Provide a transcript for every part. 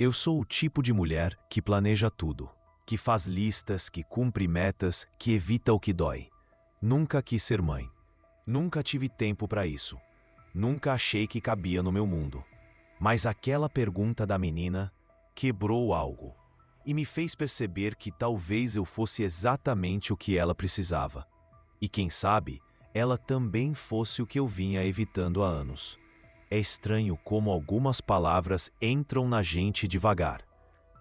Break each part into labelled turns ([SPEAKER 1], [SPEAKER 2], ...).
[SPEAKER 1] Eu sou o tipo de mulher que planeja tudo, que faz listas, que cumpre metas, que evita o que dói. Nunca quis ser mãe. Nunca tive tempo para isso. Nunca achei que cabia no meu mundo. Mas aquela pergunta da menina quebrou algo e me fez perceber que talvez eu fosse exatamente o que ela precisava. E quem sabe, ela também fosse o que eu vinha evitando há anos. É estranho como algumas palavras entram na gente devagar.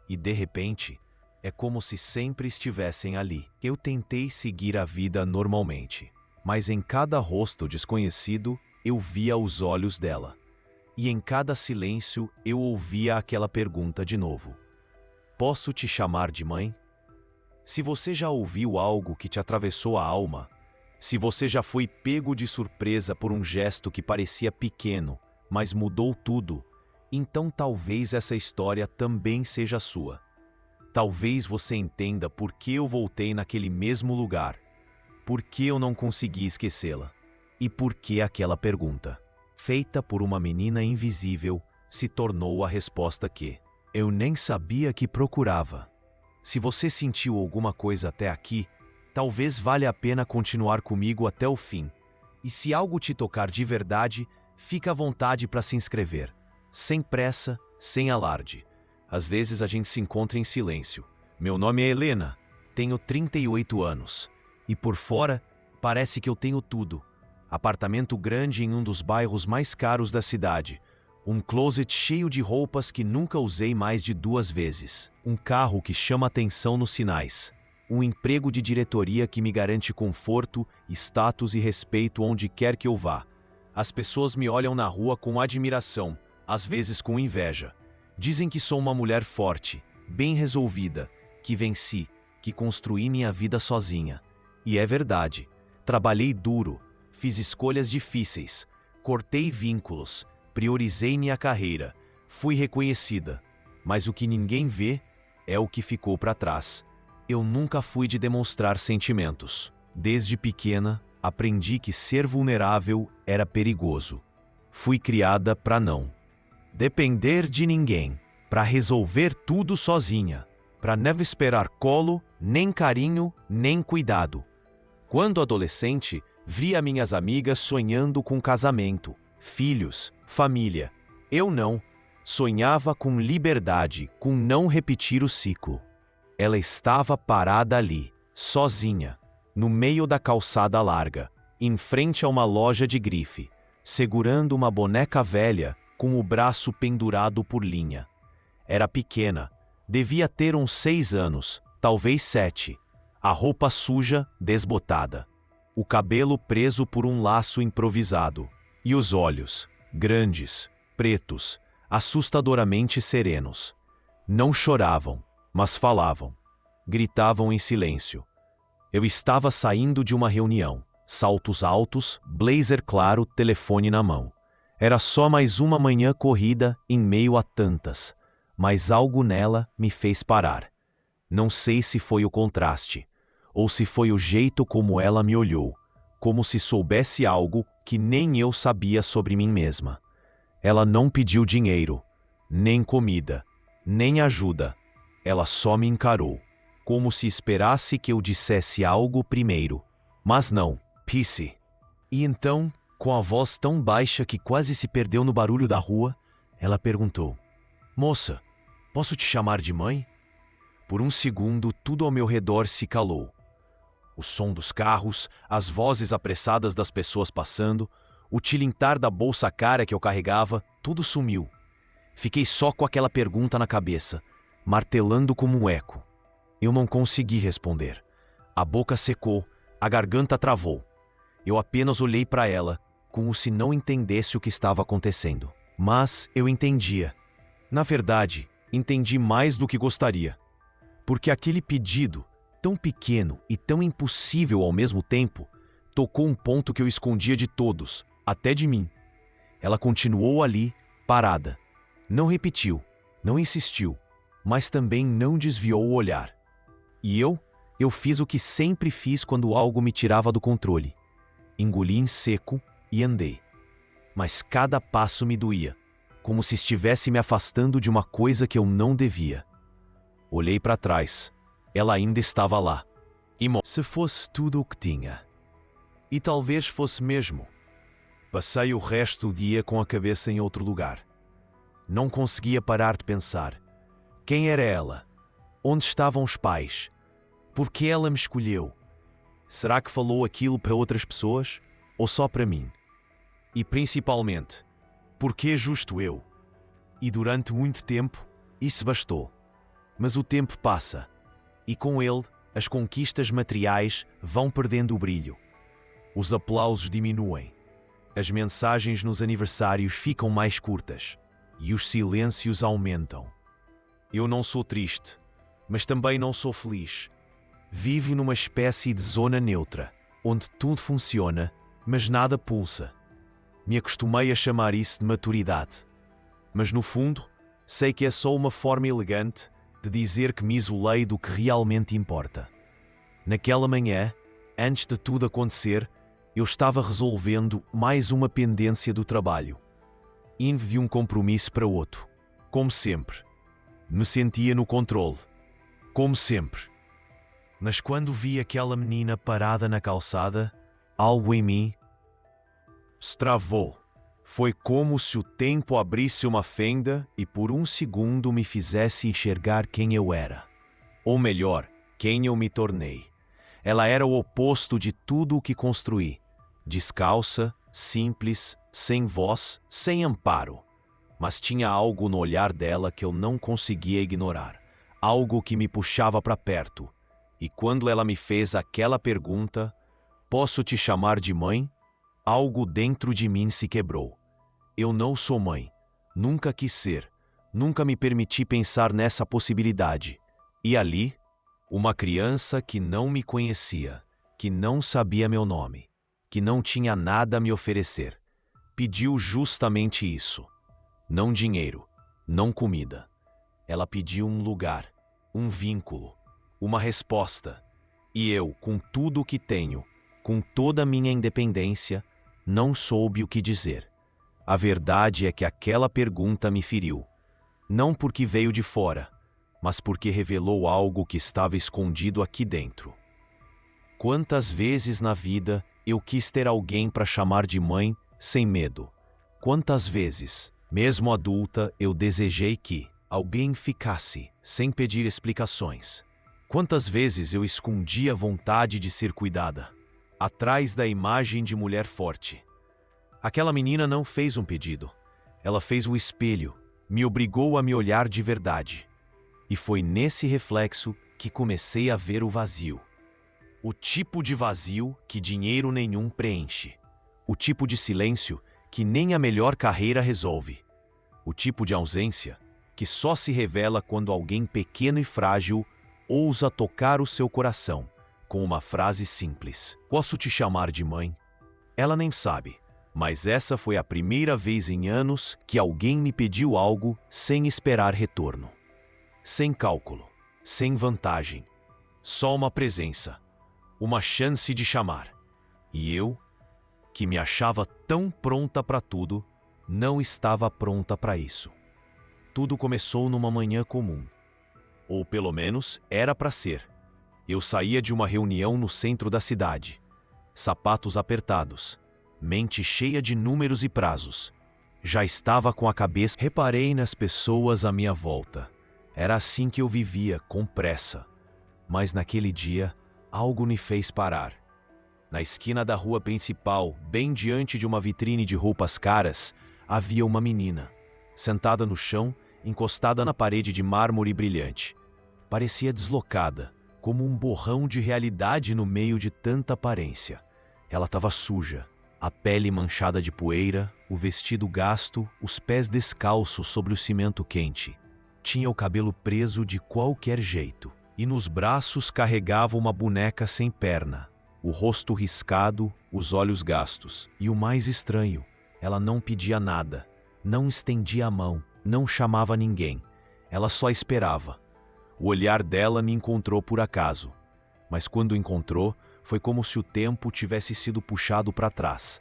[SPEAKER 1] E de repente, é como se sempre estivessem ali. Eu tentei seguir a vida normalmente, mas em cada rosto desconhecido, eu via os olhos dela. E em cada silêncio, eu ouvia aquela pergunta de novo. Posso te chamar de mãe? Se você já ouviu algo que te atravessou a alma, se você já foi pego de surpresa por um gesto que parecia pequeno, mas mudou tudo, então talvez essa história também seja sua. Talvez você entenda por que eu voltei naquele mesmo lugar, por que eu não consegui esquecê-la, e por que aquela pergunta, feita por uma menina invisível, se tornou a resposta que eu nem sabia que procurava. Se você sentiu alguma coisa até aqui, talvez valha a pena continuar comigo até o fim. E se algo te tocar de verdade, fica à vontade para se inscrever. Sem pressa, sem alarde. Às vezes a gente se encontra em silêncio. Meu nome é Helena, tenho 38 anos. E por fora, parece que eu tenho tudo. Apartamento grande em um dos bairros mais caros da cidade. Um closet cheio de roupas que nunca usei mais de 2 vezes. Um carro que chama atenção nos sinais. Um emprego de diretoria que me garante conforto, status e respeito onde quer que eu vá. As pessoas me olham na rua com admiração, às vezes com inveja. Dizem que sou uma mulher forte, bem resolvida, que venci, que construí minha vida sozinha. E é verdade. Trabalhei duro, fiz escolhas difíceis, cortei vínculos, priorizei minha carreira, fui reconhecida. Mas o que ninguém vê é o que ficou para trás. Eu nunca fui de demonstrar sentimentos. Desde pequena, aprendi que ser vulnerável era perigoso. Fui criada para não depender de ninguém, para resolver tudo sozinha, para não esperar colo, nem carinho, nem cuidado. Quando adolescente, via minhas amigas sonhando com casamento, filhos, família. Eu não. Sonhava com liberdade, com não repetir o ciclo. Ela estava parada ali, sozinha, no meio da calçada larga, em frente a uma loja de grife, segurando uma boneca velha com o braço pendurado por linha. Era pequena, devia ter uns 6 anos, talvez 7. A roupa suja, desbotada. O cabelo preso por um laço improvisado. E os olhos, grandes, pretos, assustadoramente serenos. Não choravam, mas falavam. Gritavam em silêncio. Eu estava saindo de uma reunião. Saltos altos, blazer claro, telefone na mão. Era só mais uma manhã corrida em meio a tantas. Mas algo nela me fez parar. Não sei se foi o contraste, ou se foi o jeito como ela me olhou, como se soubesse algo que nem eu sabia sobre mim mesma. Ela não pediu dinheiro, nem comida, nem ajuda. Ela só me encarou, como se esperasse que eu dissesse algo primeiro. Mas não, disse. E então, com a voz tão baixa que quase se perdeu no barulho da rua, ela perguntou: Moça, posso te chamar de mãe? Por um segundo, tudo ao meu redor se calou. O som dos carros, as vozes apressadas das pessoas passando, o tilintar da bolsa cara que eu carregava, tudo sumiu. Fiquei só com aquela pergunta na cabeça, martelando como um eco. Eu não consegui responder. A boca secou, a garganta travou. Eu apenas olhei para ela, como se não entendesse o que estava acontecendo. Mas eu entendia. Na verdade, entendi mais do que gostaria. Porque aquele pedido, tão pequeno e tão impossível ao mesmo tempo, tocou um ponto que eu escondia de todos, até de mim. Ela continuou ali, parada. Não repetiu, não insistiu, mas também não desviou o olhar. E eu fiz o que sempre fiz quando algo me tirava do controle. Engoli em seco e andei. Mas cada passo me doía. como se estivesse me afastando de uma coisa que eu não devia. Olhei para trás. Ela ainda estava lá. Se fosse tudo o que tinha. E talvez fosse mesmo. Passei o resto do dia com a cabeça em outro lugar. Não conseguia parar de pensar. Quem era ela? Onde estavam os pais? Por que ela me escolheu? Será que falou aquilo para outras pessoas? Ou só para mim? E principalmente, por que justo eu? E durante muito tempo, isso bastou. Mas o tempo passa. E com ele, as conquistas materiais vão perdendo o brilho. Os aplausos diminuem. As mensagens nos aniversários ficam mais curtas. E os silêncios aumentam. Eu não sou triste, mas também não sou feliz. Vivo numa espécie de zona neutra, onde tudo funciona, mas nada pulsa. Me acostumei a chamar isso de maturidade. Mas no fundo, sei que é só uma forma elegante de dizer que me isolei do que realmente importa. Naquela manhã, antes de tudo acontecer, eu estava resolvendo mais uma pendência do trabalho. Indo de um compromisso para outro. Como sempre. Me sentia no controle. Como sempre. Mas quando vi aquela menina parada na calçada, algo em mim se travou. Foi como se o tempo abrisse uma fenda e por um segundo me fizesse enxergar quem eu era. Ou melhor, quem eu me tornei. Ela era o oposto de tudo o que construí. Descalça, simples, sem voz, sem amparo. Mas tinha algo no olhar dela que eu não conseguia ignorar. Algo que me puxava para perto. E quando ela me fez aquela pergunta, posso te chamar de mãe? Algo dentro de mim se quebrou. Eu não sou mãe. Nunca quis ser. Nunca me permiti pensar nessa possibilidade. E ali, uma criança que não me conhecia, que não sabia meu nome, que não tinha nada a me oferecer, pediu justamente isso. Não dinheiro, não comida. Ela pediu um lugar, um vínculo, uma resposta. E eu, com tudo o que tenho, com toda a minha independência, não soube o que dizer. A verdade é que aquela pergunta me feriu. Não porque veio de fora, mas porque revelou algo que estava escondido aqui dentro. Quantas vezes na vida eu quis ter alguém para chamar de mãe sem medo? Quantas vezes, mesmo adulta, eu desejei que alguém ficasse sem pedir explicações? Quantas vezes eu escondi a vontade de ser cuidada, atrás da imagem de mulher forte? Aquela menina não fez um pedido. Ela fez o espelho, me obrigou a me olhar de verdade. E foi nesse reflexo que comecei a ver o vazio. O tipo de vazio que dinheiro nenhum preenche. O tipo de silêncio que nem a melhor carreira resolve. O tipo de ausência que só se revela quando alguém pequeno e frágil ousa tocar o seu coração com uma frase simples. Posso te chamar de mãe? Ela nem sabe, mas essa foi a primeira vez em anos que alguém me pediu algo sem esperar retorno. Sem cálculo, sem vantagem. Só uma presença, uma chance de chamar. E eu, que me achava tão pronta para tudo, não estava pronta para isso. Tudo começou numa manhã comum. Ou pelo menos era para ser. Eu saía de uma reunião no centro da cidade. Sapatos apertados, mente cheia de números e prazos. Já estava com a cabeça. Reparei nas pessoas à minha volta. Era assim que eu vivia, com pressa. Mas naquele dia, algo me fez parar. Na esquina da rua principal, bem diante de uma vitrine de roupas caras, havia uma menina, sentada no chão, encostada na parede de mármore brilhante. Parecia deslocada, como um borrão de realidade no meio de tanta aparência. Ela estava suja, a pele manchada de poeira, o vestido gasto, os pés descalços sobre o cimento quente. Tinha o cabelo preso de qualquer jeito, e nos braços carregava uma boneca sem perna, o rosto riscado, os olhos gastos. E o mais estranho, ela não pedia nada, não estendia a mão, não chamava ninguém. Ela só esperava. O olhar dela me encontrou por acaso, mas quando encontrou, foi como se o tempo tivesse sido puxado para trás.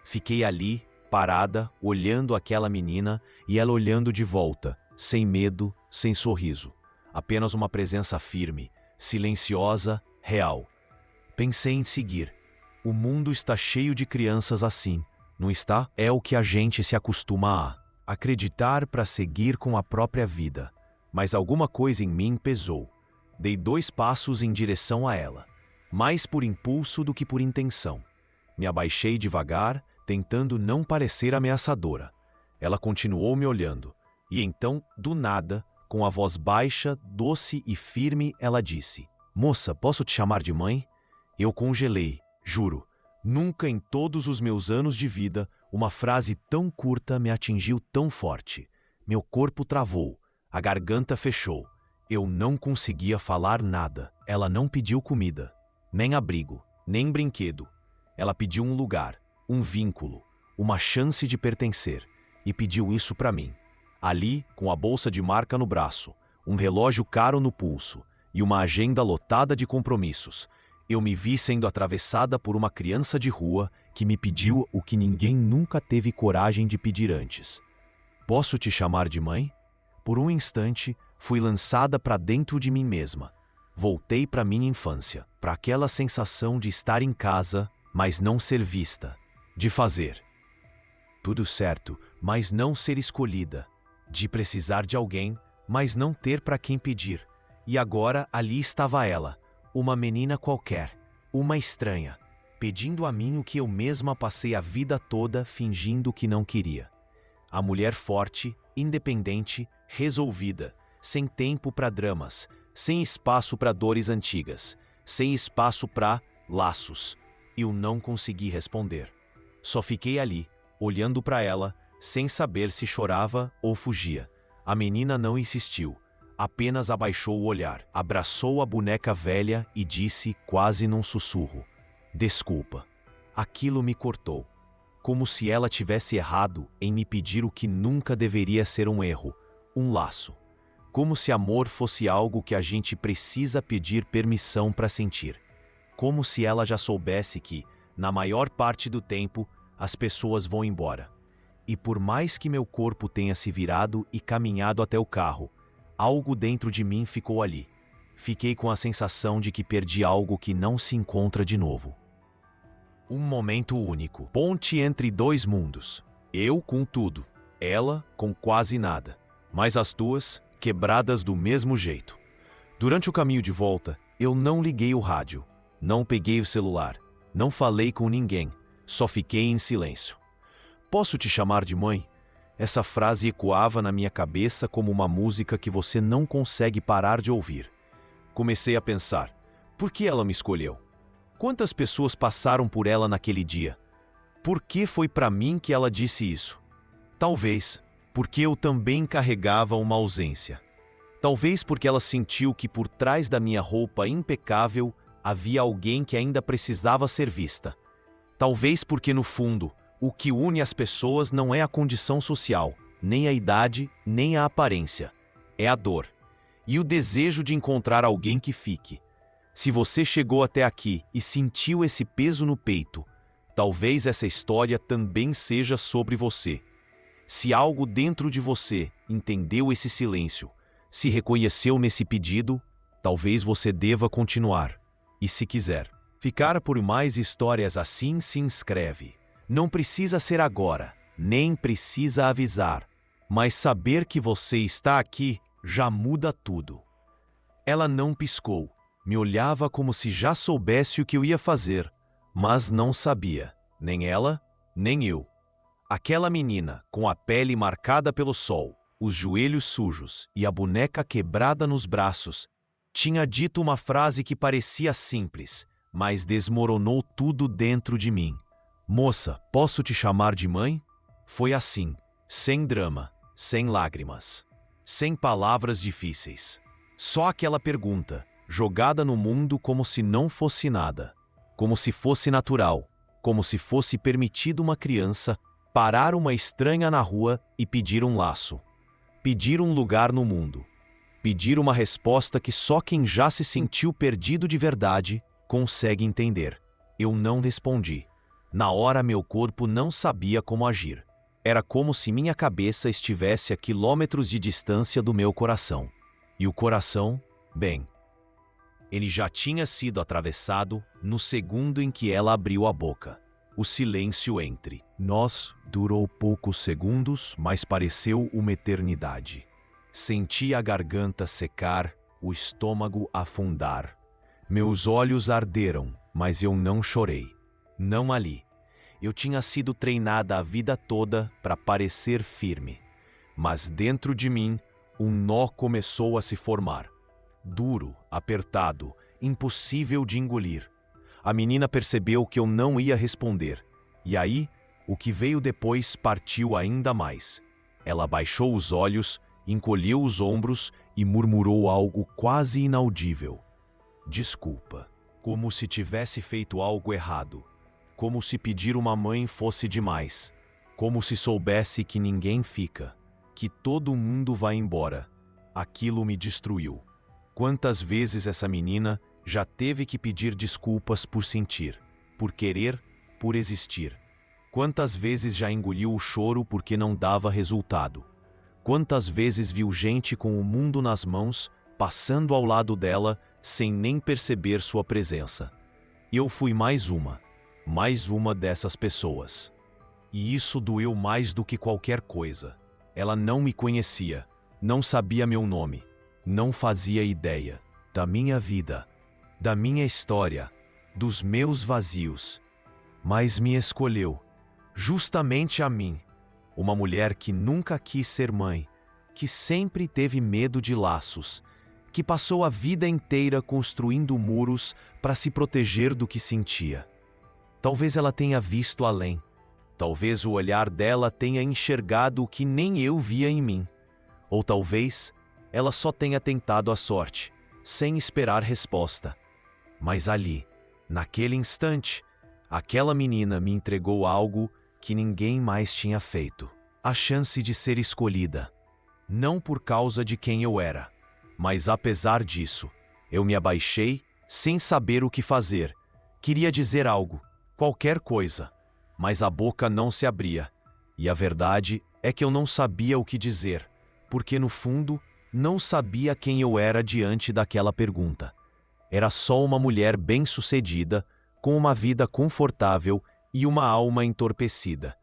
[SPEAKER 1] Fiquei ali, parada, olhando aquela menina e ela olhando de volta, sem medo, sem sorriso. Apenas uma presença firme, silenciosa, real. Pensei em seguir. O mundo está cheio de crianças assim, não está? É o que a gente se acostuma a acreditar para seguir com a própria vida. Mas alguma coisa em mim pesou. Dei 2 passos em direção a ela, mais por impulso do que por intenção. Me abaixei devagar, tentando não parecer ameaçadora. Ela continuou me olhando, e então, do nada, com a voz baixa, doce e firme, ela disse: "Moça, posso te chamar de mãe?" Eu congelei, juro. Nunca em todos os meus anos de vida, uma frase tão curta me atingiu tão forte. Meu corpo travou, a garganta fechou. Eu não conseguia falar nada. Ela não pediu comida, nem abrigo, nem brinquedo. Ela pediu um lugar, um vínculo, uma chance de pertencer, e pediu isso para mim. Ali, com a bolsa de marca no braço, um relógio caro no pulso e uma agenda lotada de compromissos, eu me vi sendo atravessada por uma criança de rua que me pediu o que ninguém nunca teve coragem de pedir antes. "Posso te chamar de mãe?" Por um instante, fui lançada para dentro de mim mesma. Voltei para minha infância, para aquela sensação de estar em casa, mas não ser vista, de fazer tudo certo, mas não ser escolhida, de precisar de alguém, mas não ter para quem pedir. E agora ali estava ela, uma menina qualquer, uma estranha, pedindo a mim o que eu mesma passei a vida toda fingindo que não queria. A mulher forte, independente, resolvida, sem tempo para dramas, sem espaço para dores antigas, sem espaço para laços. Eu não consegui responder. Só fiquei ali, olhando para ela, sem saber se chorava ou fugia. A menina não insistiu, apenas abaixou o olhar, abraçou a boneca velha e disse, quase num sussurro: "Desculpa." Aquilo me cortou, como se ela tivesse errado em me pedir o que nunca deveria ser um erro, um laço. Como se amor fosse algo que a gente precisa pedir permissão para sentir. Como se ela já soubesse que, na maior parte do tempo, as pessoas vão embora. E por mais que meu corpo tenha se virado e caminhado até o carro, algo dentro de mim ficou ali. Fiquei com a sensação de que perdi algo que não se encontra de novo. Um momento único, ponte entre 2 mundos. Eu com tudo, ela com quase nada. Mas as 2 quebradas do mesmo jeito. Durante o caminho de volta, eu não liguei o rádio, não peguei o celular, não falei com ninguém, só fiquei em silêncio. "Posso te chamar de mãe?" Essa frase ecoava na minha cabeça como uma música que você não consegue parar de ouvir. Comecei a pensar, por que ela me escolheu? Quantas pessoas passaram por ela naquele dia? Por que foi para mim que ela disse isso? Talvez porque eu também carregava uma ausência. Talvez porque ela sentiu que por trás da minha roupa impecável havia alguém que ainda precisava ser vista. Talvez porque, no fundo, o que une as pessoas não é a condição social, nem a idade, nem a aparência. É a dor. E o desejo de encontrar alguém que fique. Se você chegou até aqui e sentiu esse peso no peito, talvez essa história também seja sobre você. Se algo dentro de você entendeu esse silêncio, se reconheceu nesse pedido, talvez você deva continuar. E se quiser ficar por mais histórias assim, se inscreve. Não precisa ser agora, nem precisa avisar, mas saber que você está aqui já muda tudo. Ela não piscou, me olhava como se já soubesse o que eu ia fazer, mas não sabia, nem ela, nem eu. Aquela menina, com a pele marcada pelo sol, os joelhos sujos e a boneca quebrada nos braços, tinha dito uma frase que parecia simples, mas desmoronou tudo dentro de mim. "Moça, posso te chamar de mãe?" Foi assim, sem drama, sem lágrimas, sem palavras difíceis. Só aquela pergunta, jogada no mundo como se não fosse nada, como se fosse natural, como se fosse permitido uma criança parar uma estranha na rua e pedir um laço, pedir um lugar no mundo, pedir uma resposta que só quem já se sentiu perdido de verdade consegue entender. Eu não respondi. Na hora, meu corpo não sabia como agir. Era como se minha cabeça estivesse a quilômetros de distância do meu coração. E o coração, bem, ele já tinha sido atravessado no segundo em que ela abriu a boca. O silêncio entre nós durou poucos segundos, mas pareceu uma eternidade. Senti a garganta secar, o estômago afundar. Meus olhos arderam, mas eu não chorei. Não ali. Eu tinha sido treinada a vida toda para parecer firme. Mas dentro de mim, um nó começou a se formar. Duro, apertado, impossível de engolir. A menina percebeu que eu não ia responder. E aí, o que veio depois partiu ainda mais. Ela baixou os olhos, encolheu os ombros e murmurou algo quase inaudível. Desculpa. Como se tivesse feito algo errado. Como se pedir uma mãe fosse demais. Como se soubesse que ninguém fica. Que todo mundo vai embora. Aquilo me destruiu. Quantas vezes essa menina já teve que pedir desculpas por sentir, por querer, por existir? Quantas vezes já engoliu o choro porque não dava resultado? Quantas vezes viu gente com o mundo nas mãos, passando ao lado dela, sem nem perceber sua presença? Eu fui mais uma dessas pessoas. E isso doeu mais do que qualquer coisa. Ela não me conhecia, não sabia meu nome, não fazia ideia da minha vida, da minha história, dos meus vazios. Mas me escolheu, justamente a mim, uma mulher que nunca quis ser mãe, que sempre teve medo de laços, que passou a vida inteira construindo muros para se proteger do que sentia. Talvez ela tenha visto além. Talvez o olhar dela tenha enxergado o que nem eu via em mim. Ou talvez ela só tenha tentado a sorte, sem esperar resposta. Mas ali, naquele instante, aquela menina me entregou algo que ninguém mais tinha feito. A chance de ser escolhida. Não por causa de quem eu era, mas apesar disso, eu me abaixei sem saber o que fazer. Queria dizer algo, qualquer coisa, mas a boca não se abria. E a verdade é que eu não sabia o que dizer, porque no fundo, não sabia quem eu era diante daquela pergunta. Era só uma mulher bem-sucedida, com uma vida confortável e uma alma entorpecida.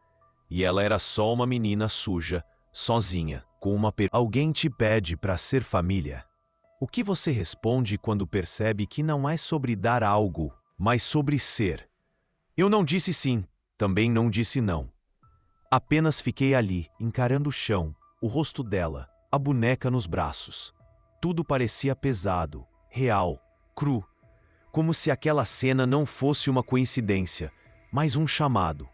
[SPEAKER 1] E ela era só uma menina suja, sozinha, com uma Alguém te pede para ser família? O que você responde quando percebe que não é sobre dar algo, mas sobre ser? Eu não disse sim, também não disse não. Apenas fiquei ali, encarando o chão, o rosto dela, a boneca nos braços. Tudo parecia pesado, real, cru, como se aquela cena não fosse uma coincidência, mas um chamado.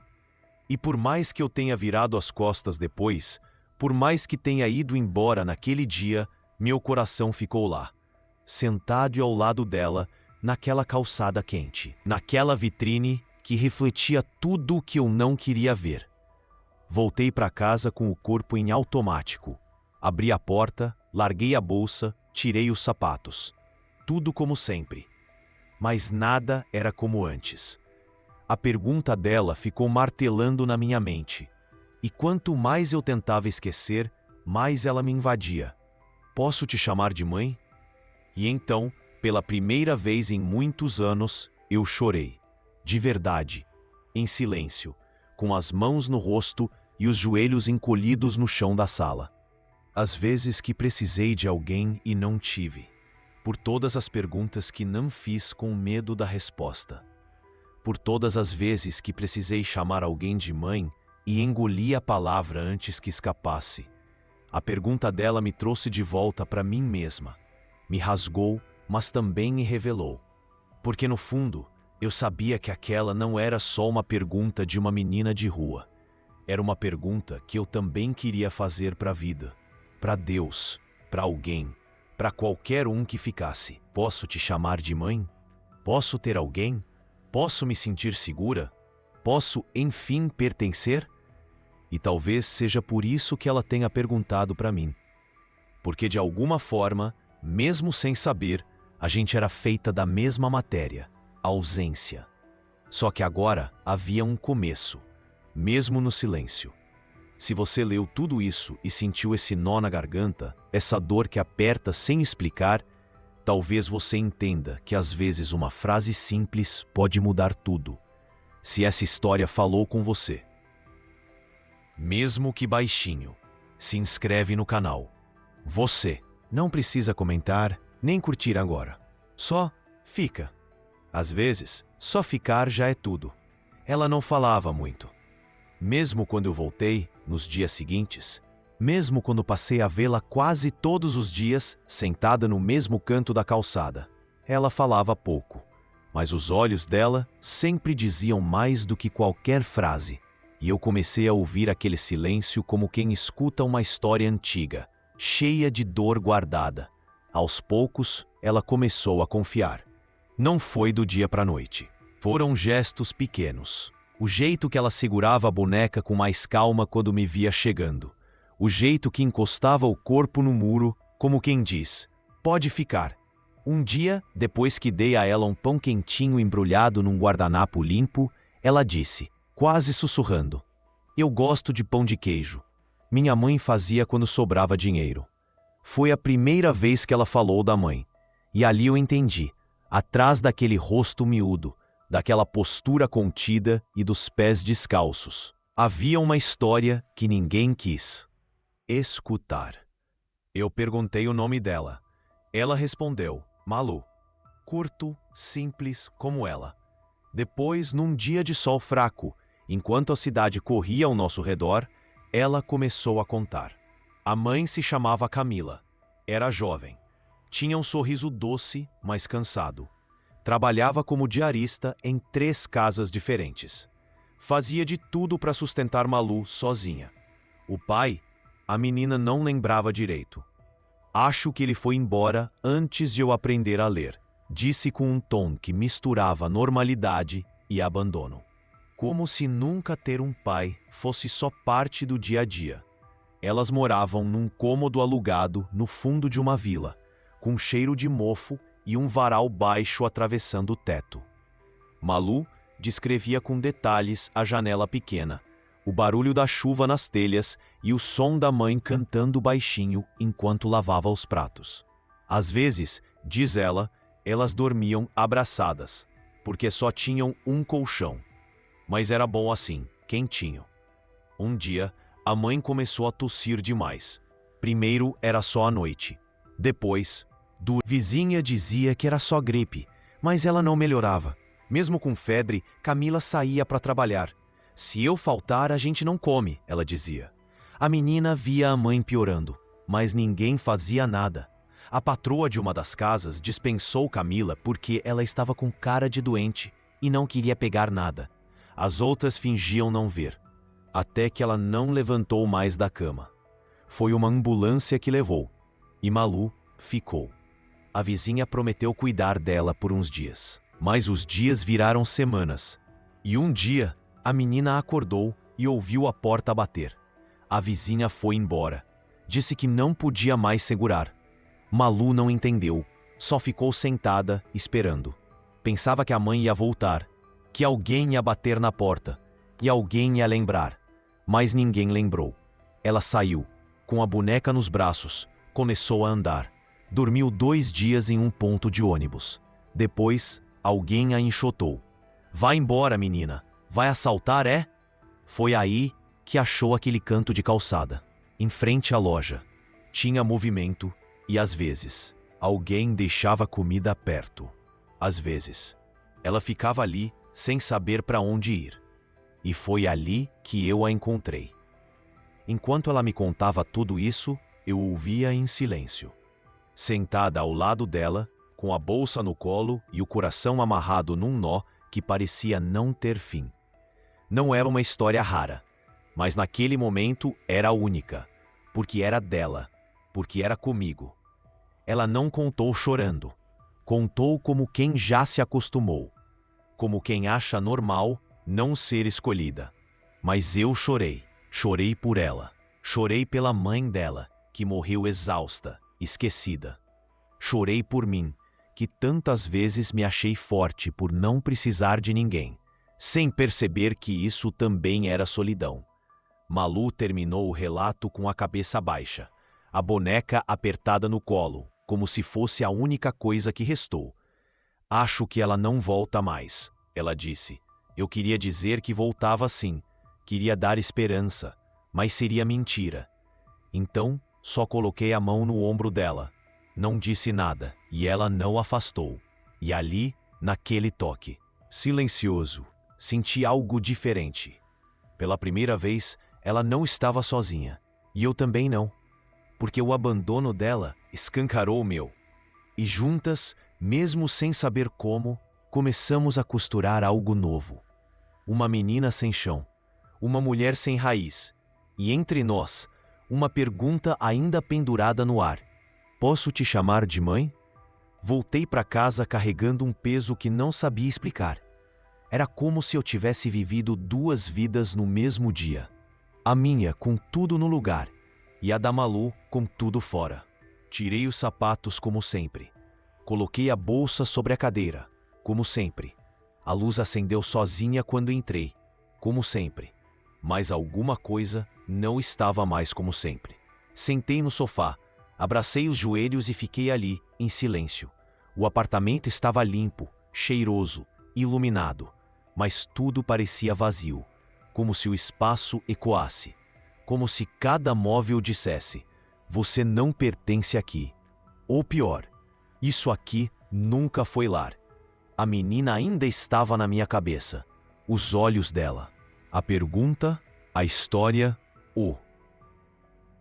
[SPEAKER 1] E por mais que eu tenha virado as costas depois, por mais que tenha ido embora naquele dia, meu coração ficou lá, sentado ao lado dela, naquela calçada quente, naquela vitrine que refletia tudo o que eu não queria ver. Voltei para casa com o corpo em automático. Abri a porta, larguei a bolsa, tirei os sapatos. Tudo como sempre. Mas nada era como antes. A pergunta dela ficou martelando na minha mente. E quanto mais eu tentava esquecer, mais ela me invadia. Posso te chamar de mãe? E então, pela primeira vez em muitos anos, eu chorei. De verdade. Em silêncio, com as mãos no rosto e os joelhos encolhidos no chão da sala. As vezes que precisei de alguém e não tive. Por todas as perguntas que não fiz com medo da resposta. Por todas as vezes que precisei chamar alguém de mãe e engoli a palavra antes que escapasse. A pergunta dela me trouxe de volta para mim mesma. Me rasgou, mas também me revelou. Porque no fundo, eu sabia que aquela não era só uma pergunta de uma menina de rua. Era uma pergunta que eu também queria fazer para a vida. Para Deus, para alguém, para qualquer um que ficasse. Posso te chamar de mãe? Posso ter alguém? Posso me sentir segura? Posso, enfim, pertencer? E talvez seja por isso que ela tenha perguntado para mim. Porque de alguma forma, mesmo sem saber, a gente era feita da mesma matéria, ausência. Só que agora havia um começo, mesmo no silêncio. Se você leu tudo isso e sentiu esse nó na garganta, essa dor que aperta sem explicar, talvez você entenda que às vezes uma frase simples pode mudar tudo. Se essa história falou com você, mesmo que baixinho, se inscreve no canal. Você não precisa comentar nem curtir agora. Só fica. Às vezes, só ficar já é tudo. Ela não falava muito. Mesmo quando eu voltei, nos dias seguintes, mesmo quando passei a vê-la quase todos os dias, sentada no mesmo canto da calçada, ela falava pouco, mas os olhos dela sempre diziam mais do que qualquer frase, e eu comecei a ouvir aquele silêncio como quem escuta uma história antiga, cheia de dor guardada. Aos poucos, ela começou a confiar. Não foi do dia para a noite. Foram gestos pequenos. O jeito que ela segurava a boneca com mais calma quando me via chegando. O jeito que encostava o corpo no muro, como quem diz, pode ficar. Um dia, depois que dei a ela um pão quentinho embrulhado num guardanapo limpo, ela disse, quase sussurrando, eu gosto de pão de queijo. Minha mãe fazia quando sobrava dinheiro. Foi a primeira vez que ela falou da mãe. E ali eu entendi, atrás daquele rosto miúdo, daquela postura contida e dos pés descalços, havia uma história que ninguém quis escutar. Eu perguntei o nome dela. Ela respondeu, Malu. Curto, simples como ela. Depois, num dia de sol fraco, enquanto a cidade corria ao nosso redor, ela começou a contar. A mãe se chamava Camila. Era jovem. Tinha um sorriso doce, mas cansado. Trabalhava como diarista em 3 casas diferentes. Fazia de tudo para sustentar Malu sozinha. O pai, a menina não lembrava direito. Acho que ele foi embora antes de eu aprender a ler, disse com um tom que misturava normalidade e abandono. Como se nunca ter um pai fosse só parte do dia a dia. Elas moravam num cômodo alugado no fundo de uma vila, com cheiro de mofo e um varal baixo atravessando o teto. Malu descrevia com detalhes a janela pequena, o barulho da chuva nas telhas e o som da mãe cantando baixinho enquanto lavava os pratos. Às vezes, diz ela, elas dormiam abraçadas, porque só tinham um colchão. Mas era bom assim, quentinho. Um dia, a mãe começou a tossir demais. Primeiro era só à noite. Depois, vizinha dizia que era só gripe, mas ela não melhorava. Mesmo com febre, Camila saía para trabalhar. Se eu faltar, a gente não come, ela dizia. A menina via a mãe piorando, mas ninguém fazia nada. A patroa de uma das casas dispensou Camila porque ela estava com cara de doente e não queria pegar nada. As outras fingiam não ver, até que ela não levantou mais da cama. Foi uma ambulância que levou, e Malu ficou. A vizinha prometeu cuidar dela por uns dias, mas os dias viraram semanas. E um dia, a menina acordou e ouviu a porta bater. A vizinha foi embora. Disse que não podia mais segurar. Malu não entendeu, só ficou sentada, esperando. Pensava que a mãe ia voltar, que alguém ia bater na porta, e alguém ia lembrar. Mas ninguém lembrou. Ela saiu, com a boneca nos braços, começou a andar. Dormiu 2 dias em um ponto de ônibus. Depois, alguém a enxotou. Vai embora, menina. Vai assaltar, é? Foi aí que achou aquele canto de calçada, em frente à loja. Tinha movimento e, às vezes, alguém deixava comida perto. Às vezes, ela ficava ali sem saber para onde ir. E foi ali que eu a encontrei. Enquanto ela me contava tudo isso, eu ouvia em silêncio. Sentada ao lado dela, com a bolsa no colo e o coração amarrado num nó que parecia não ter fim. Não era uma história rara, mas naquele momento era única, porque era dela, porque era comigo. Ela não contou chorando, contou como quem já se acostumou, como quem acha normal não ser escolhida. Mas eu chorei, chorei por ela, chorei pela mãe dela, que morreu exausta, esquecida. Chorei por mim, que tantas vezes me achei forte por não precisar de ninguém, sem perceber que isso também era solidão. Malu terminou o relato com a cabeça baixa, a boneca apertada no colo, como se fosse a única coisa que restou. Acho que ela não volta mais, ela disse. Eu queria dizer que voltava sim, queria dar esperança, mas seria mentira. Então, só coloquei a mão no ombro dela. Não disse nada, e ela não afastou. E ali, naquele toque, silencioso, senti algo diferente. Pela primeira vez, ela não estava sozinha, e eu também não, porque o abandono dela escancarou o meu. E juntas, mesmo sem saber como, começamos a costurar algo novo. Uma menina sem chão, uma mulher sem raiz, e entre nós, uma pergunta ainda pendurada no ar. Posso te chamar de mãe? Voltei para casa carregando um peso que não sabia explicar. Era como se eu tivesse vivido duas vidas no mesmo dia. A minha com tudo no lugar, e a da Malu com tudo fora. Tirei os sapatos como sempre. Coloquei a bolsa sobre a cadeira, como sempre. A luz acendeu sozinha quando entrei, como sempre. Mas alguma coisa não estava mais como sempre. Sentei no sofá, abracei os joelhos e fiquei ali, em silêncio. O apartamento estava limpo, cheiroso, iluminado, mas tudo parecia vazio, como se o espaço ecoasse, como se cada móvel dissesse: você não pertence aqui. Ou pior, isso aqui nunca foi lar. A menina ainda estava na minha cabeça, os olhos dela, a pergunta, a história, o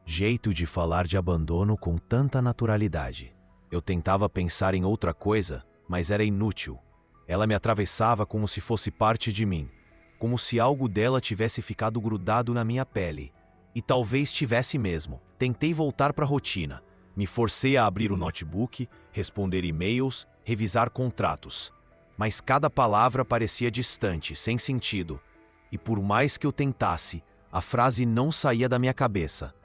[SPEAKER 1] jeito de falar de abandono com tanta naturalidade. Eu tentava pensar em outra coisa, mas era inútil. Ela me atravessava como se fosse parte de mim, como se algo dela tivesse ficado grudado na minha pele. E talvez tivesse mesmo. Tentei voltar para a rotina. Me forcei a abrir o notebook, responder e-mails, revisar contratos. Mas cada palavra parecia distante, sem sentido. E por mais que eu tentasse, a frase não saía da minha cabeça.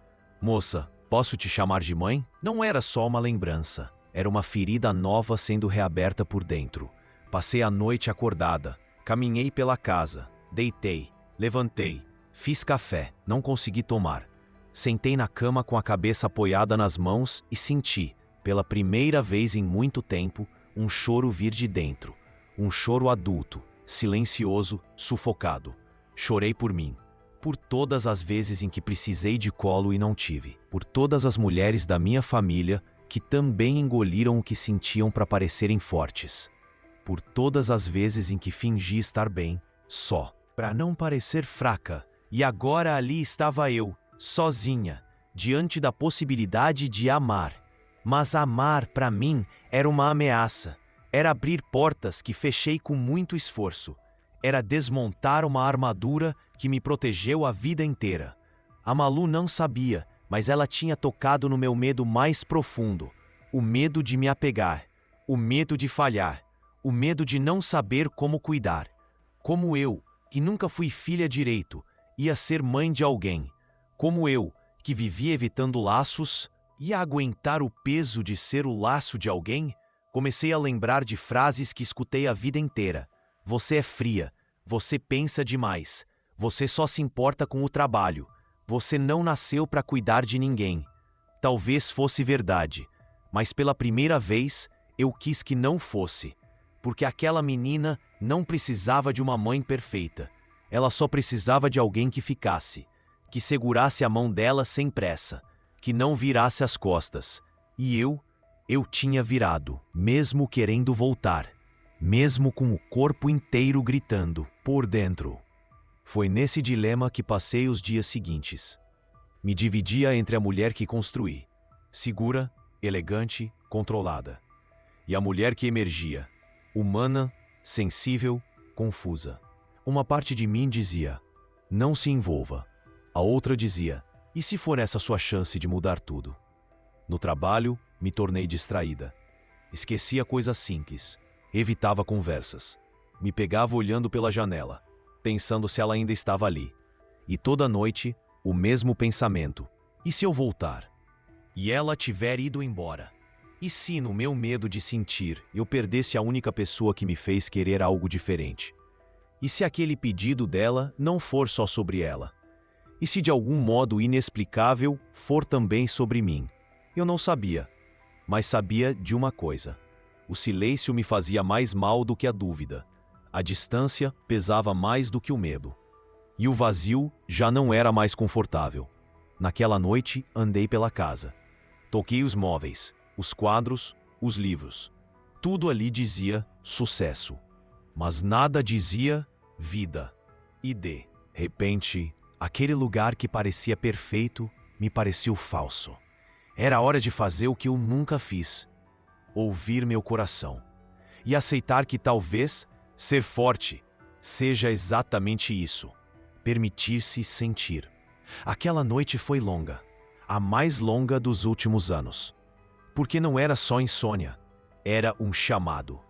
[SPEAKER 1] Moça, posso te chamar de mãe? Não era só uma lembrança. Era uma ferida nova sendo reaberta por dentro. Passei a noite acordada. Caminhei pela casa. Deitei. Levantei. Fiz café. Não consegui tomar. Sentei na cama com a cabeça apoiada nas mãos e senti, pela primeira vez em muito tempo, um choro vir de dentro. Um choro adulto, silencioso, sufocado. Chorei por mim. Por todas as vezes em que precisei de colo e não tive. Por todas as mulheres da minha família que também engoliram o que sentiam para parecerem fortes. Por todas as vezes em que fingi estar bem, só, para não parecer fraca. E agora ali estava eu, sozinha, diante da possibilidade de amar. Mas amar, para mim, era uma ameaça. Era abrir portas que fechei com muito esforço. Era desmontar uma armadura que me protegeu a vida inteira. A Malu não sabia, mas ela tinha tocado no meu medo mais profundo. O medo de me apegar. O medo de falhar. O medo de não saber como cuidar. Como eu, que nunca fui filha direito, ia ser mãe de alguém. Como eu, que vivia evitando laços, ia aguentar o peso de ser o laço de alguém? Comecei a lembrar de frases que escutei a vida inteira. Você é fria. Você pensa demais. Você só se importa com o trabalho. Você não nasceu para cuidar de ninguém. Talvez fosse verdade, mas pela primeira vez eu quis que não fosse. Porque aquela menina não precisava de uma mãe perfeita. Ela só precisava de alguém que ficasse, que segurasse a mão dela sem pressa, que não virasse as costas. E eu tinha virado, mesmo querendo voltar, mesmo com o corpo inteiro gritando, por dentro. Foi nesse dilema que passei os dias seguintes. Me dividia entre a mulher que construí, segura, elegante, controlada, e a mulher que emergia, humana, sensível, confusa. Uma parte de mim dizia: não se envolva. A outra dizia: e se for essa sua chance de mudar tudo? No trabalho, me tornei distraída. Esquecia coisas simples, evitava conversas. Me pegava olhando pela janela, pensando se ela ainda estava ali. E toda noite, o mesmo pensamento: e se eu voltar? E ela tiver ido embora? E se, no meu medo de sentir, eu perdesse a única pessoa que me fez querer algo diferente? E se aquele pedido dela não for só sobre ela? E se de algum modo inexplicável for também sobre mim? Eu não sabia, mas sabia de uma coisa. O silêncio me fazia mais mal do que a dúvida. A distância pesava mais do que o medo. E o vazio já não era mais confortável. Naquela noite, andei pela casa. Toquei os móveis, os quadros, os livros. Tudo ali dizia sucesso. Mas nada dizia vida. E de repente, aquele lugar que parecia perfeito me pareceu falso. Era hora de fazer o que eu nunca fiz: ouvir meu coração. E aceitar que talvez ser forte seja exatamente isso: permitir-se sentir. Aquela noite foi longa, a mais longa dos últimos anos. Porque não era só insônia, era um chamado.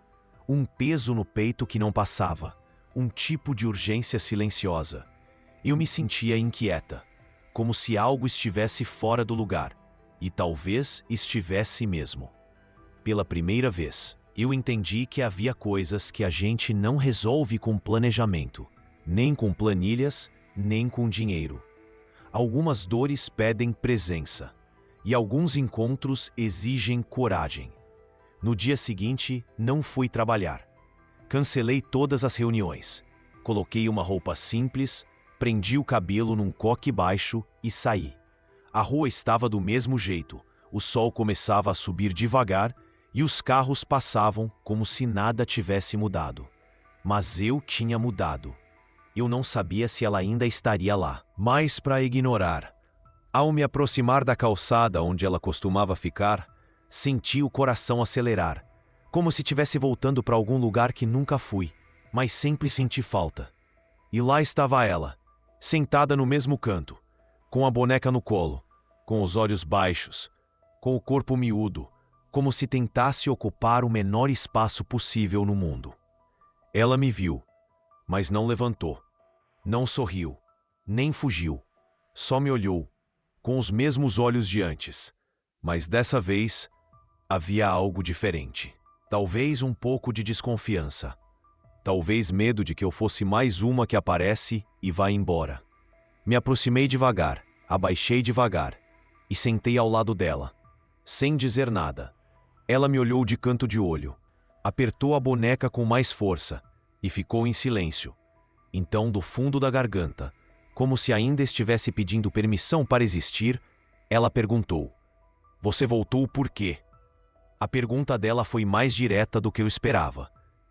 [SPEAKER 1] Um peso no peito que não passava, um tipo de urgência silenciosa. Eu me sentia inquieta, como se algo estivesse fora do lugar, e talvez estivesse mesmo. Pela primeira vez, eu entendi que havia coisas que a gente não resolve com planejamento, nem com planilhas, nem com dinheiro. Algumas dores pedem presença, e alguns encontros exigem coragem. No dia seguinte, não fui trabalhar. Cancelei todas as reuniões. Coloquei uma roupa simples, prendi o cabelo num coque baixo e saí. A rua estava do mesmo jeito. O sol começava a subir devagar e os carros passavam como se nada tivesse mudado. Mas eu tinha mudado. Eu não sabia se ela ainda estaria lá, mas para ignorar. Ao me aproximar da calçada onde ela costumava ficar, senti o coração acelerar, como se estivesse voltando para algum lugar que nunca fui, mas sempre senti falta. E lá estava ela, sentada no mesmo canto, com a boneca no colo, com os olhos baixos, com o corpo miúdo, como se tentasse ocupar o menor espaço possível no mundo. Ela me viu, mas não levantou, não sorriu, nem fugiu. Só me olhou, com os mesmos olhos de antes, mas dessa vez havia algo diferente. Talvez um pouco de desconfiança. Talvez medo de que eu fosse mais uma que aparece e vai embora. Me aproximei devagar, abaixei devagar e sentei ao lado dela, sem dizer nada. Ela me olhou de canto de olho, apertou a boneca com mais força e ficou em silêncio. Então, do fundo da garganta, como se ainda estivesse pedindo permissão para existir, ela perguntou: "Você voltou por quê?" A pergunta dela foi mais direta do que eu esperava,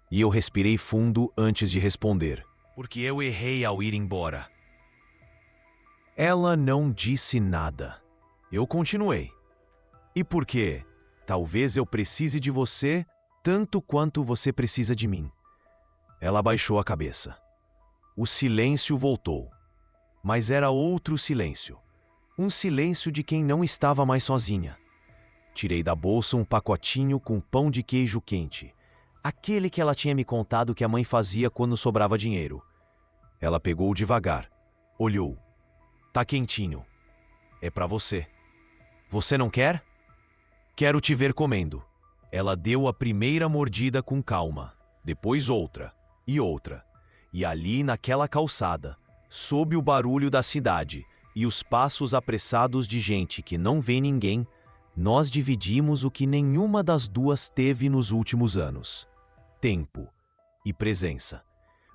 [SPEAKER 1] e eu respirei fundo antes de responder. "Porque eu errei ao ir embora." Ela não disse nada. Eu continuei. "E por quê? Talvez eu precise de você tanto quanto você precisa de mim." Ela abaixou a cabeça. O silêncio voltou. Mas era outro silêncio. Um silêncio de quem não estava mais sozinha. Tirei da bolsa um pacotinho com pão de queijo quente. Aquele que ela tinha me contado que a mãe fazia quando sobrava dinheiro. Ela pegou devagar. Olhou. "Tá quentinho. É pra você. Você não quer?" "Quero te ver comendo." Ela deu a primeira mordida com calma. Depois outra. E outra. E ali naquela calçada, sob o barulho da cidade e os passos apressados de gente que não vê ninguém, nós dividimos o que nenhuma das duas teve nos últimos anos: tempo e presença.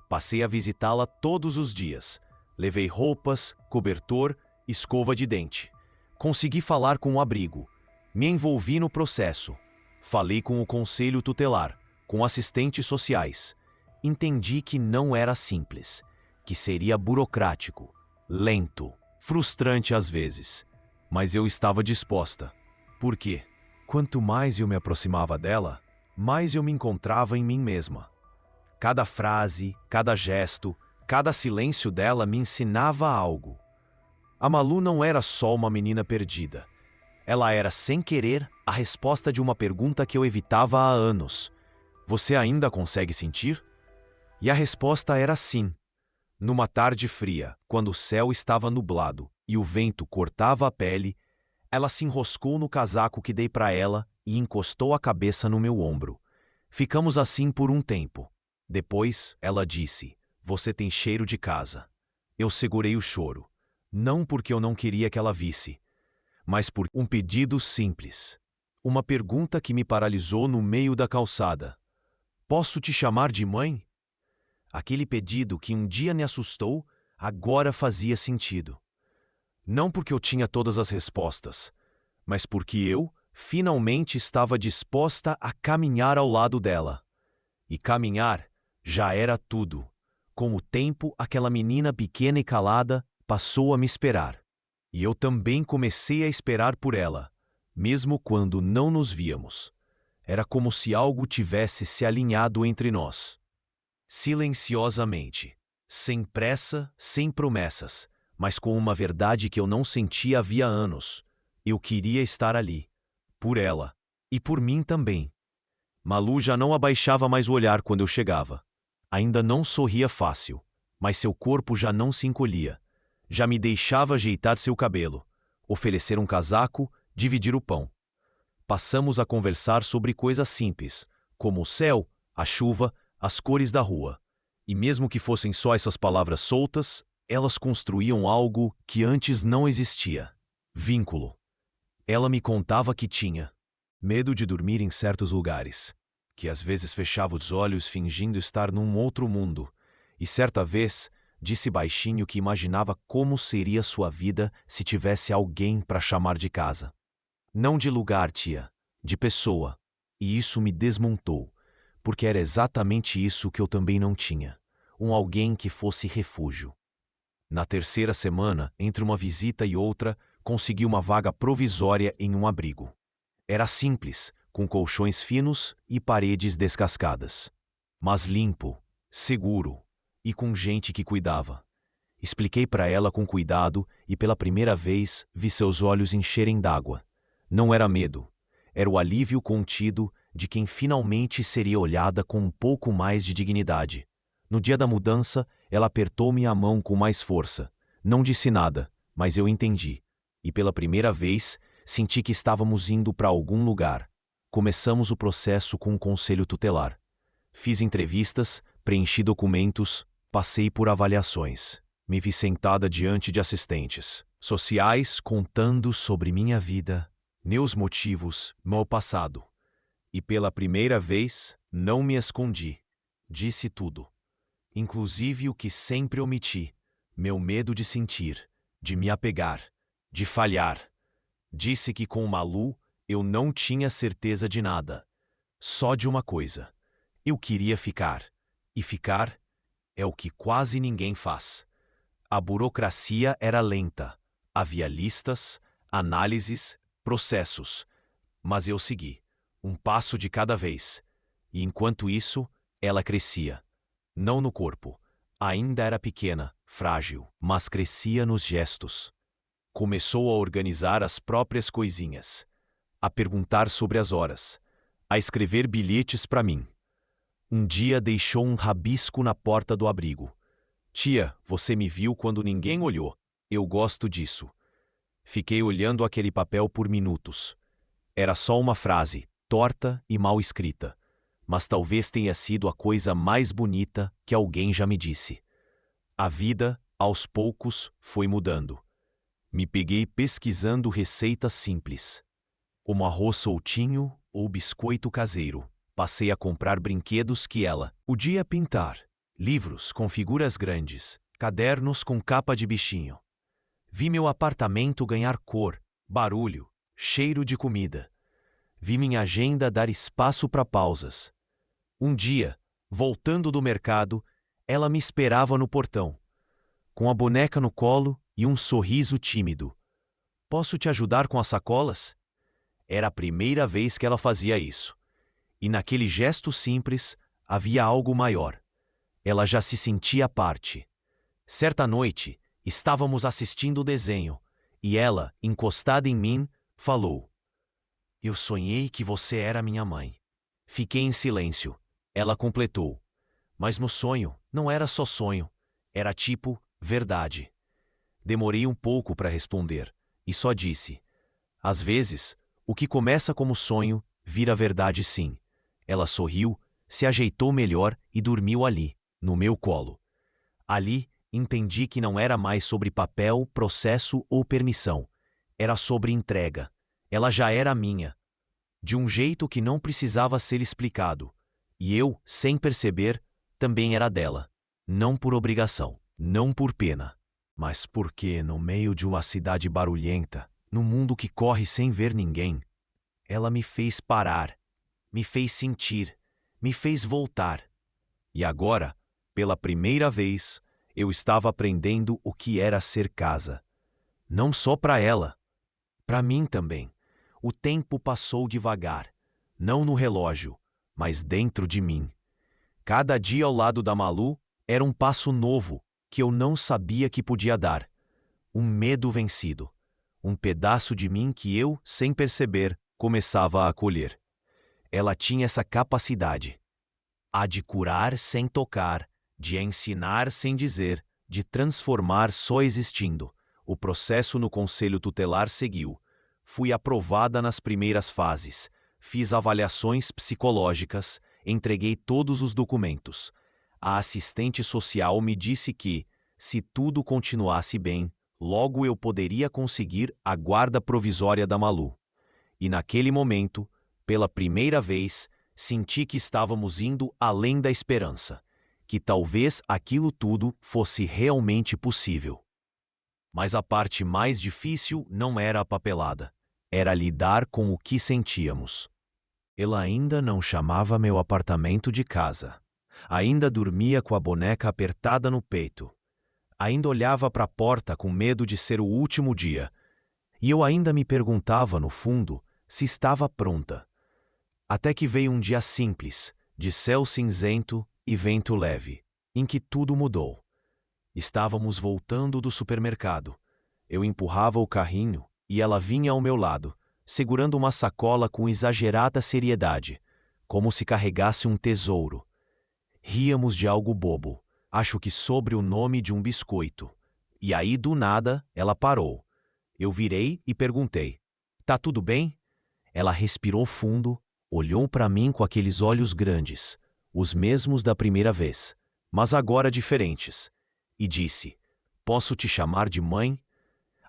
[SPEAKER 1] Passei a visitá-la todos os dias. Levei roupas, cobertor, escova de dente. Consegui falar com o abrigo. Me envolvi no processo. Falei com o conselho tutelar, com assistentes sociais. Entendi que não era simples, que seria burocrático, lento, frustrante às vezes. Mas eu estava disposta. Por quê? Quanto mais eu me aproximava dela, mais eu me encontrava em mim mesma. Cada frase, cada gesto, cada silêncio dela me ensinava algo. A Malu não era só uma menina perdida. Ela era, sem querer, a resposta de uma pergunta que eu evitava há anos. "Você ainda consegue sentir?" E a resposta era sim. Numa tarde fria, quando o céu estava nublado e o vento cortava a pele, ela se enroscou no casaco que dei para ela e encostou a cabeça no meu ombro. Ficamos assim por um tempo. Depois, ela disse: você tem cheiro de casa. Eu segurei o choro, não porque eu não queria que ela visse, mas por um pedido simples. Uma pergunta que me paralisou no meio da calçada. Posso te chamar de mãe? Aquele pedido que um dia me assustou, agora fazia sentido. Não porque eu tinha todas as respostas, mas porque eu, finalmente, estava disposta a caminhar ao lado dela. E caminhar já era tudo. Com o tempo, aquela menina pequena e calada passou a me esperar. E eu também comecei a esperar por ela, mesmo quando não nos víamos. Era como se algo tivesse se alinhado entre nós. Silenciosamente, sem pressa, sem promessas, mas com uma verdade que eu não sentia havia anos. Eu queria estar ali, por ela, e por mim também. Malu já não abaixava mais o olhar quando eu chegava. Ainda não sorria fácil, mas seu corpo já não se encolhia. Já me deixava ajeitar seu cabelo, oferecer um casaco, dividir o pão. Passamos a conversar sobre coisas simples, como o céu, a chuva, as cores da rua. E mesmo que fossem só essas palavras soltas, elas construíam algo que antes não existia. Vínculo. Ela me contava que tinha medo de dormir em certos lugares, que às vezes fechava os olhos fingindo estar num outro mundo, e certa vez disse baixinho que imaginava como seria sua vida se tivesse alguém para chamar de casa. Não de lugar, tia, de pessoa. E isso me desmontou, porque era exatamente isso que eu também não tinha. Um alguém que fosse refúgio. Na terceira semana, entre uma visita e outra, consegui uma vaga provisória em um abrigo. Era simples, com colchões finos e paredes descascadas. Mas limpo, seguro e com gente que cuidava. Expliquei para ela com cuidado e pela primeira vez vi seus olhos encherem d'água. Não era medo, era o alívio contido de quem finalmente seria olhada com um pouco mais de dignidade. No dia da mudança, ela apertou-me a mão com mais força. Não disse nada, mas eu entendi. E pela primeira vez, senti que estávamos indo para algum lugar. Começamos o processo com um conselho tutelar. Fiz entrevistas, preenchi documentos, passei por avaliações. Me vi sentada diante de assistentes sociais contando sobre minha vida, meus motivos, meu passado. E pela primeira vez, não me escondi. Disse tudo. Inclusive o que sempre omiti. Meu medo de sentir, de me apegar, de falhar. Disse que com Malu eu não tinha certeza de nada. Só de uma coisa. Eu queria ficar. E ficar é o que quase ninguém faz. A burocracia era lenta. Havia listas, análises, processos. Mas eu segui, um passo de cada vez. E enquanto isso, ela crescia. Não no corpo. Ainda era pequena, frágil, mas crescia nos gestos. Começou a organizar as próprias coisinhas, a perguntar sobre as horas, a escrever bilhetes para mim. Um dia deixou um rabisco na porta do abrigo. Tia, você me viu quando ninguém olhou. Eu gosto disso. Fiquei olhando aquele papel por minutos. Era só uma frase, torta e mal escrita. Mas talvez tenha sido a coisa mais bonita que alguém já me disse. A vida, aos poucos, foi mudando. Me peguei pesquisando receitas simples, como arroz soltinho ou biscoito caseiro. Passei a comprar brinquedos que ela podia pintar, livros com figuras grandes, cadernos com capa de bichinho. Vi meu apartamento ganhar cor, barulho, cheiro de comida. Vi minha agenda dar espaço para pausas. Um dia, voltando do mercado, ela me esperava no portão, com a boneca no colo e um sorriso tímido. Posso te ajudar com as sacolas? Era a primeira vez que ela fazia isso. E naquele gesto simples havia algo maior. Ela já se sentia à parte. Certa noite, estávamos assistindo o desenho, e ela, encostada em mim, falou: Eu sonhei que você era minha mãe. Fiquei em silêncio. Ela completou: Mas no sonho, não era só sonho. Era tipo, verdade. Demorei um pouco para responder, e só disse: Às vezes, o que começa como sonho, vira verdade sim. Ela sorriu, se ajeitou melhor e dormiu ali, no meu colo. Ali, entendi que não era mais sobre papel, processo ou permissão. Era sobre entrega. Ela já era minha, de um jeito que não precisava ser explicado. E eu, sem perceber, também era dela. Não por obrigação, não por pena, mas porque, no meio de uma cidade barulhenta, num mundo que corre sem ver ninguém, ela me fez parar, me fez sentir, me fez voltar. E agora, pela primeira vez, eu estava aprendendo o que era ser casa. Não só para ela, para mim também. O tempo passou devagar, não no relógio, mas dentro de mim. Cada dia ao lado da Malu era um passo novo que eu não sabia que podia dar. Um medo vencido. Um pedaço de mim que eu, sem perceber, começava a acolher. Ela tinha essa capacidade. A de curar sem tocar, de ensinar sem dizer, de transformar só existindo. O processo no conselho tutelar seguiu. Fui aprovada nas primeiras fases. Fiz avaliações psicológicas, entreguei todos os documentos. A assistente social me disse que, se tudo continuasse bem, logo eu poderia conseguir a guarda provisória da Malu. E naquele momento, pela primeira vez, senti que estávamos indo além da esperança, que talvez aquilo tudo fosse realmente possível. Mas a parte mais difícil não era a papelada, era lidar com o que sentíamos. Ela ainda não chamava meu apartamento de casa. Ainda dormia com a boneca apertada no peito. Ainda olhava para a porta com medo de ser o último dia. E eu ainda me perguntava, no fundo, se estava pronta. Até que veio um dia simples, de céu cinzento e vento leve, em que tudo mudou. Estávamos voltando do supermercado. Eu empurrava o carrinho e ela vinha ao meu lado, segurando uma sacola com exagerada seriedade, como se carregasse um tesouro. Ríamos de algo bobo, acho que sobre o nome de um biscoito. E aí, do nada, ela parou. Eu virei e perguntei: "Tá tudo bem?" Ela respirou fundo, olhou para mim com aqueles olhos grandes, os mesmos da primeira vez, mas agora diferentes, e disse: "Posso te chamar de mãe?"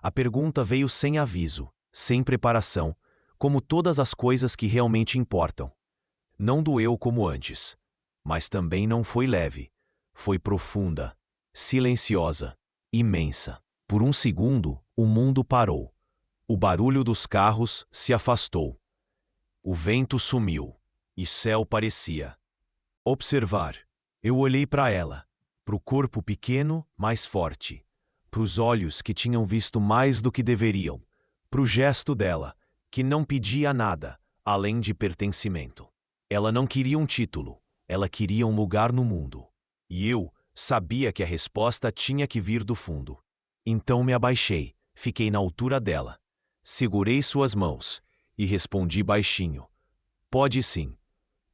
[SPEAKER 1] A pergunta veio sem aviso, sem preparação, como todas as coisas que realmente importam. Não doeu como antes, mas também não foi leve. Foi profunda, silenciosa, imensa. Por um segundo, o mundo parou. O barulho dos carros se afastou. O vento sumiu, e céu parecia observar. Eu olhei para ela, para o corpo pequeno, mas forte, para os olhos que tinham visto mais do que deveriam, para o gesto dela, que não pedia nada, além de pertencimento. Ela não queria um título, ela queria um lugar no mundo. E eu sabia que a resposta tinha que vir do fundo. Então me abaixei, fiquei na altura dela, segurei suas mãos e respondi baixinho: "Pode sim."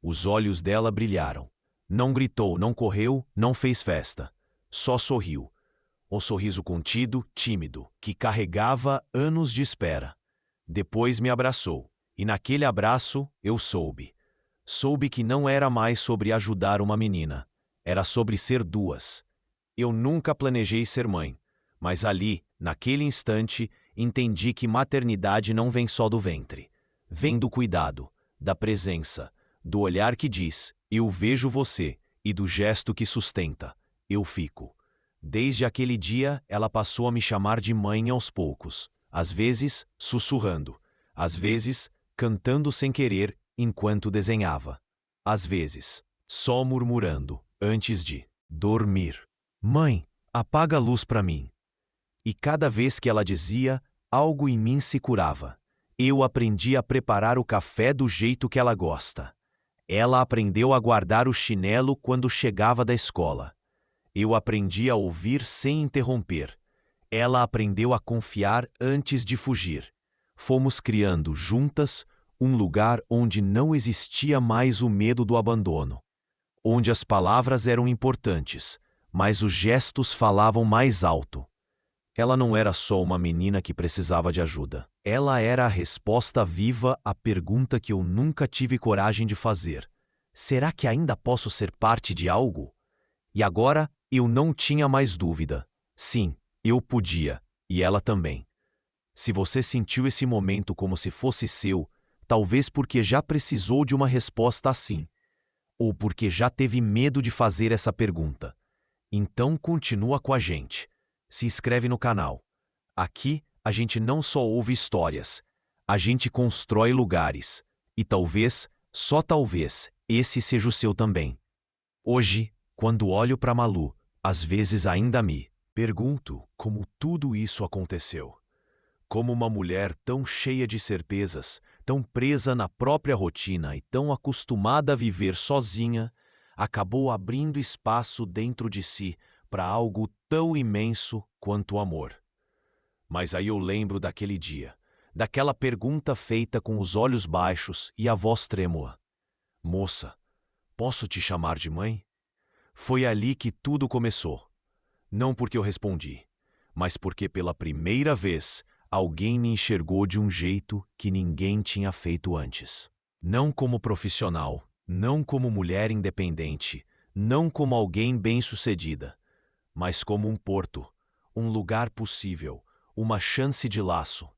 [SPEAKER 1] Os olhos dela brilharam. Não gritou, não correu, não fez festa. Só sorriu. Um sorriso contido, tímido, que carregava anos de espera. Depois me abraçou, e naquele abraço eu soube. Soube que não era mais sobre ajudar uma menina. Era sobre ser duas. Eu nunca planejei ser mãe, mas ali, naquele instante, entendi que maternidade não vem só do ventre. Vem do cuidado, da presença, do olhar que diz: "Eu vejo você", e do gesto que sustenta: "Eu fico." Desde aquele dia, ela passou a me chamar de mãe aos poucos, às vezes sussurrando, às vezes cantando sem querer enquanto desenhava, às vezes só murmurando antes de dormir: "Mãe, apaga a luz para mim." E cada vez que ela dizia, algo em mim se curava. Eu aprendi a preparar o café do jeito que ela gosta. Ela aprendeu a guardar o chinelo quando chegava da escola. Eu aprendi a ouvir sem interromper. Ela aprendeu a confiar antes de fugir. Fomos criando juntas um lugar onde não existia mais o medo do abandono, onde as palavras eram importantes, mas os gestos falavam mais alto. Ela não era só uma menina que precisava de ajuda. Ela era a resposta viva à pergunta que eu nunca tive coragem de fazer: será que ainda posso ser parte de algo? E agora, Eu não tinha mais dúvida. Sim, eu podia, e ela também. Se você sentiu esse momento como se fosse seu, talvez porque já precisou de uma resposta assim, ou porque já teve medo de fazer essa pergunta. Então continua com a gente. Se inscreve no canal. Aqui a gente não só ouve histórias, a gente constrói lugares. E talvez, só talvez, esse seja o seu também. Hoje, quando olho para Malu, às vezes ainda me pergunto como tudo isso aconteceu. Como uma mulher tão cheia de certezas, tão presa na própria rotina e tão acostumada a viver sozinha, acabou abrindo espaço dentro de si para algo tão imenso quanto o amor. Mas aí eu lembro daquele dia, daquela pergunta feita com os olhos baixos e a voz trêmula. Moça, posso te chamar de mãe? Foi ali que tudo começou. Não porque eu respondi, mas porque pela primeira vez alguém me enxergou de um jeito que ninguém tinha feito antes. Não como profissional, não como mulher independente, não como alguém bem-sucedida, mas como um porto, um lugar possível, uma chance de laço.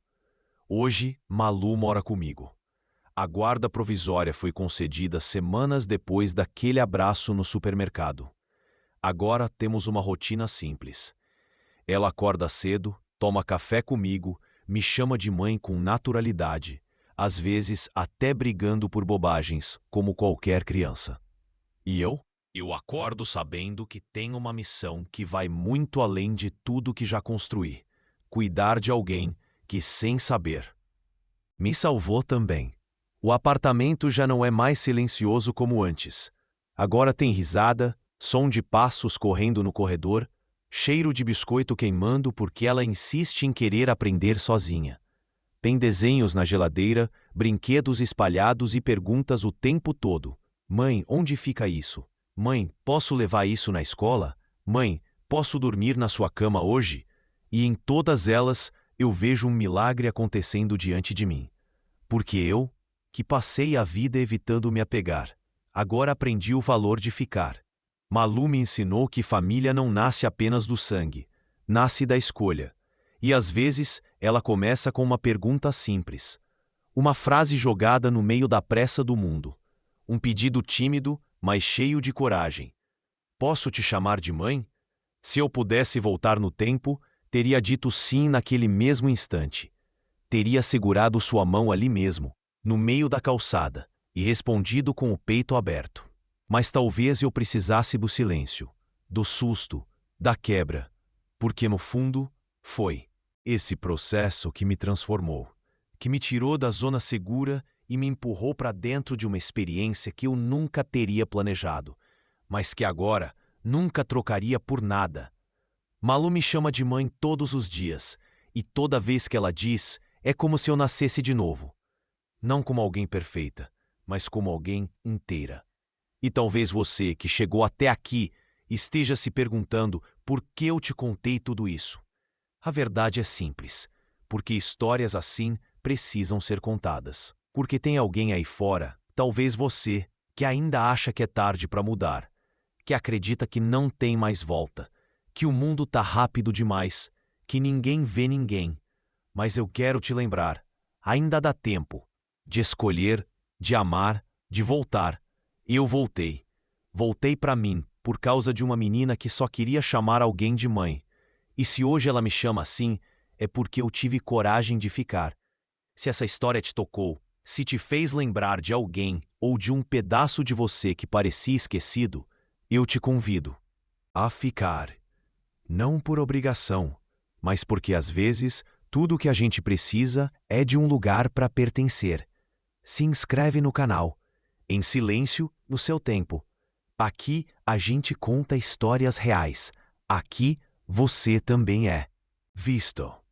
[SPEAKER 1] Hoje, Malu mora comigo. A guarda provisória foi concedida semanas depois daquele abraço no supermercado. Agora temos uma rotina simples. Ela acorda cedo, toma café comigo, me chama de mãe com naturalidade, às vezes até brigando por bobagens, como qualquer criança. E eu? Eu acordo sabendo que tenho uma missão que vai muito além de tudo que já construí. Cuidar de alguém que, sem saber, me salvou também. O apartamento já não é mais silencioso como antes. Agora tem risada, som de passos correndo no corredor, cheiro de biscoito queimando porque ela insiste em querer aprender sozinha. Tem desenhos na geladeira, brinquedos espalhados e perguntas o tempo todo. Mãe, onde fica isso? Mãe, posso levar isso na escola? Mãe, posso dormir na sua cama hoje? E em todas elas eu vejo um milagre acontecendo diante de mim. Porque eu, que passei a vida evitando me apegar, agora aprendi o valor de ficar. Malu me ensinou que família não nasce apenas do sangue, nasce da escolha. E às vezes ela começa com uma pergunta simples. Uma frase jogada no meio da pressa do mundo. Um pedido tímido, mas cheio de coragem. Posso te chamar de mãe? Se eu pudesse voltar no tempo, teria dito sim naquele mesmo instante. Teria segurado sua mão ali mesmo, no meio da calçada, e respondido com o peito aberto. Mas talvez eu precisasse do silêncio, do susto, da quebra, porque no fundo foi esse processo que me transformou, que me tirou da zona segura e me empurrou para dentro de uma experiência que eu nunca teria planejado, mas que agora nunca trocaria por nada. Malu me chama de mãe todos os dias, e toda vez que ela diz, é como se eu nascesse de novo. Não como alguém perfeita, mas como alguém inteira. E talvez você, que chegou até aqui, esteja se perguntando por que eu te contei tudo isso. A verdade é simples, porque histórias assim precisam ser contadas. Porque tem alguém aí fora, talvez você, que ainda acha que é tarde para mudar, que acredita que não tem mais volta, que o mundo tá rápido demais, que ninguém vê ninguém. Mas eu quero te lembrar, ainda dá tempo de escolher, de amar, de voltar. Eu voltei. Voltei para mim, por causa de uma menina que só queria chamar alguém de mãe. E se hoje ela me chama assim, é porque eu tive coragem de ficar. Se essa história te tocou, se te fez lembrar de alguém ou de um pedaço de você que parecia esquecido, eu te convido a ficar. Não por obrigação, mas porque às vezes tudo o que a gente precisa é de um lugar para pertencer. Se inscreve no canal. Em silêncio, no seu tempo. Aqui a gente conta histórias reais. Aqui você também é visto.